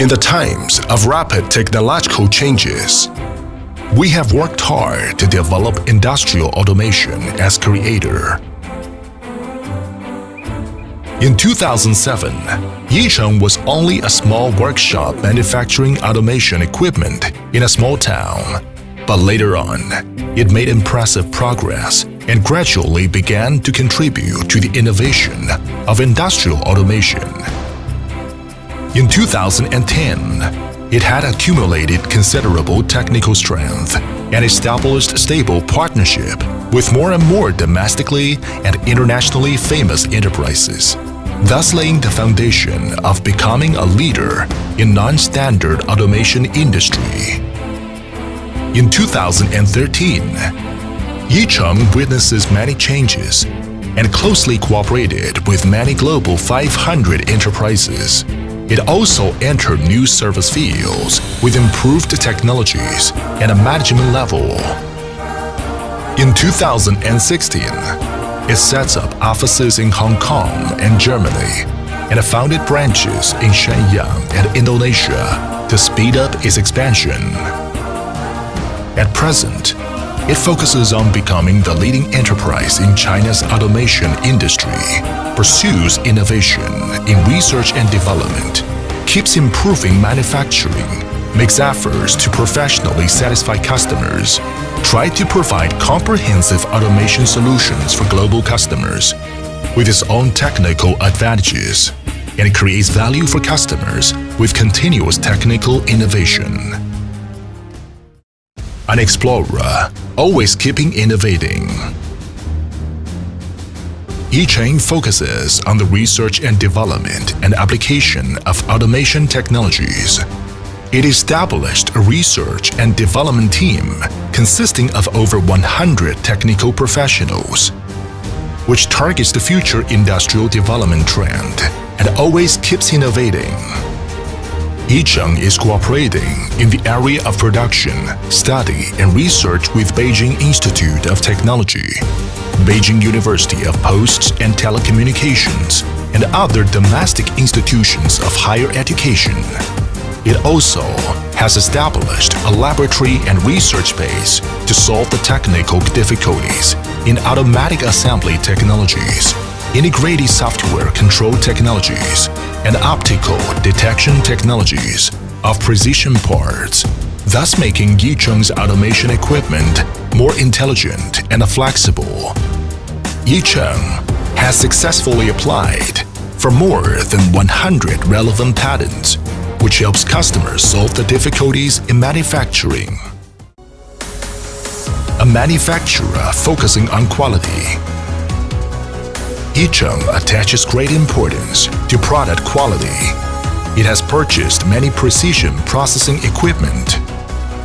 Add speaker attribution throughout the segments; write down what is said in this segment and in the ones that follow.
Speaker 1: In the times of rapid technological changes, we have worked hard to develop industrial automation as creator. In 2007, Yicheng was only a small workshop manufacturing automation equipment in a small town. But later on, it made impressive progress and gradually began to contribute to the innovation of industrial automation. In 2010, it had accumulated considerable technical strength and established stable partnership with more and more domestically and internationally famous enterprises, thus laying the foundation of becoming a leader in non-standard automation industry. In 2013, Yicheng witnesses many changes and closely cooperated with many Global 500 enterprises. It also entered new service fields with improved technologies and a management level. In 2016, it sets up offices in Hong Kong and Germany and founded branches in Shenyang and Indonesia to speed up its expansion. At present, it focuses on becoming the leading enterprise in China's automation industry, pursues innovation in research and development, keeps improving manufacturing, makes efforts to professionally satisfy customers, try to provide comprehensive automation solutions for global customers with its own technical advantages, and creates value for customers with continuous technical innovation. An explorer, always keeping innovating. Yicheng focuses on the research and development and application of automation technologies. It established a research and development team consisting of over 100 technical professionals, which targets the future industrial development trend and always keeps innovating. Yicheng is cooperating in the area of production, study, and research with Beijing Institute of Technology, Beijing University of Posts and Telecommunications, and other domestic institutions of higher education. It also has established a laboratory and research base to solve the technical difficulties in automatic assembly technologies, integrated software control technologies, and optical detection technologies of precision parts, thus making Yicheng's automation equipment more intelligent and flexible. Yicheng has successfully applied for more than 100 relevant patents, which helps customers solve the difficulties in manufacturing. A manufacturer focusing on quality. Yicheng attaches great importance to product quality. It has purchased many precision processing equipment,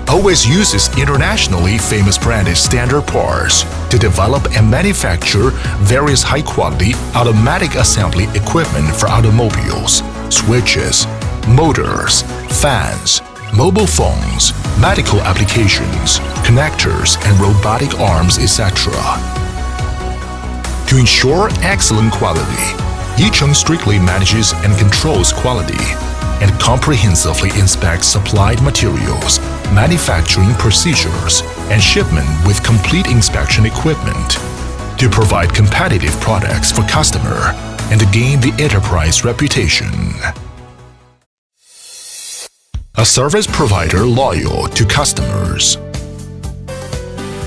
Speaker 1: always uses internationally famous branded standard parts to develop and manufacture various high-quality automatic assembly equipment for automobiles, switches, motors, fans, mobile phones, medical applications, connectors, and robotic arms, etc. To ensure excellent quality, Yicheng strictly manages and controls quality and comprehensively inspects supplied materials, manufacturing procedures, and shipment with complete inspection equipment to provide competitive products for customer and to gain the enterprise reputation. A service provider loyal to customers.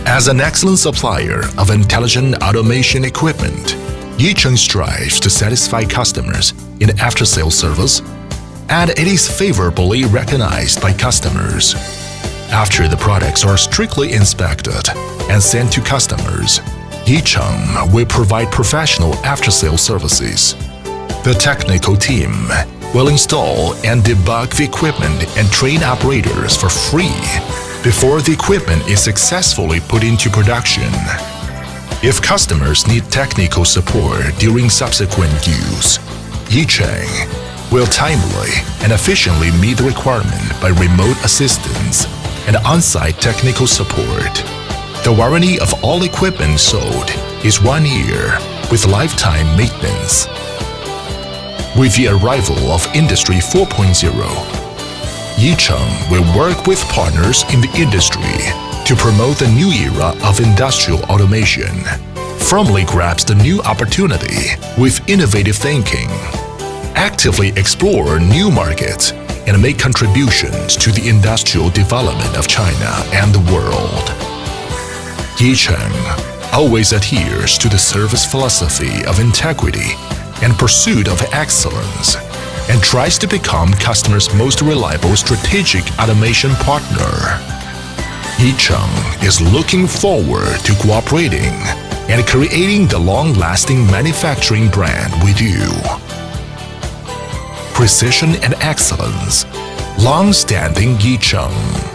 Speaker 1: As an excellent supplier of intelligent automation equipment, Yicheng strives to satisfy customers in after-sales service, and it is favorably recognized by customers. After the products are strictly inspected and sent to customers, Yicheng will provide professional after-sales services. The technical team will install and debug the equipment and train operators for free before the equipment is successfully put into production. If customers need technical support during subsequent use, Yicheng will timely and efficiently meet the requirement by remote assistance and on-site technical support. The warranty of all equipment sold is 1 year with lifetime maintenance. With the arrival of Industry 4.0, Yicheng will work with partners in the industry to promote the new era of industrial automation, firmly grasp the new opportunity with innovative thinking, actively explore new markets, and make contributions to the industrial development of China and the world. Yicheng always adheres to the service philosophy of integrity and pursuit of excellence, and tries to become customers' most reliable strategic automation partner. Yicheng is looking forward to cooperating and creating the long-lasting manufacturing brand with you. Precision and excellence, long-standing Yicheng.